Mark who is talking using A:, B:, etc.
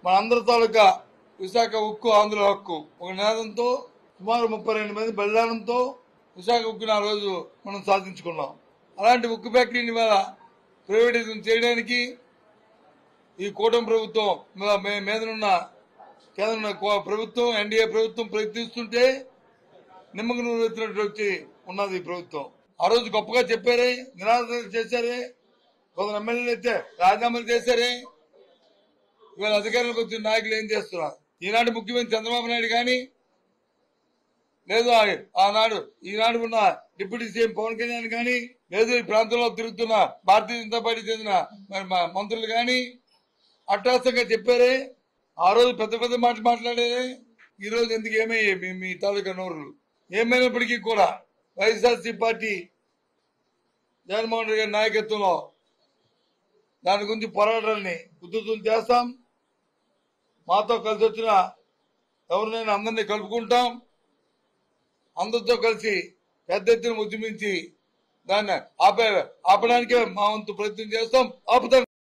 A: మనందరి తాలూకా విశాఖ ఉక్కు ఆంధ్ర హక్కు ఒక నినాదంతో సుమారు 32 మంది బలిదానంతో విశాఖ ఉక్కుని ఆ రోజు మనం సాధించుకున్నాం. అలాంటి ఉక్కు ఫ్యాక్టరీని ఇవాళ ప్రైవేటైజేషన్ చేయడానికి ఈ కూటమి ప్రభుత్వం మీదనున్న కేంద్ర ప్రభుత్వం ఎన్డీఏ ప్రభుత్వం ప్రయత్నిస్తుంటే నిమ్మకు నూనె ఎత్తినట్టు వచ్చి ఉన్నది ఈ ప్రభుత్వం. ఆ రోజు గొప్పగా చెప్పారే, నినాదాలు చేశారే, కొందరు ఎమ్మెల్యేలు అయితే రాజీనామాలు చేశారే. ఇవాళ అధికారంలోకి వచ్చిన నాయకులు ఏం చేస్తున్నారు? ఈనాడు ముఖ్యమంత్రి చంద్రబాబు నాయుడు కానీ లేదు ఈనాడు ఉన్న డిప్యూటీ సీఎం పవన్ కళ్యాణ్ కానీ లేదు ఈ ప్రాంతంలో తిరుగుతున్న భారతీయ జనతా పార్టీ చెందిన మంత్రులు కానీ అట్రాసంగా చెప్పారే. ఆ రోజు పెద్ద పెద్ద మాటలు మాట్లాడారే. ఈ రోజు ఎందుకు ఏమయ్యాయి మీ తాలూకా నోరులు? ఏమైనప్పటికీ కూడా వైఎస్ఆర్సీ పార్టీ జగన్మోహన్ రెడ్డి గారి నాయకత్వంలో దాని గురించి పోరాటాలని ఉధృతం చేస్తాం. మాతో కలిసి వచ్చిన ఎవరినైనా అందరినీ కలుపుకుంటాం. అందరితో కలిసి పెద్ద ఎత్తున ఉద్యమించి దాన్ని ఆపడానికే మా వంతు ప్రయత్నం చేస్తాం. ఆపుతాం.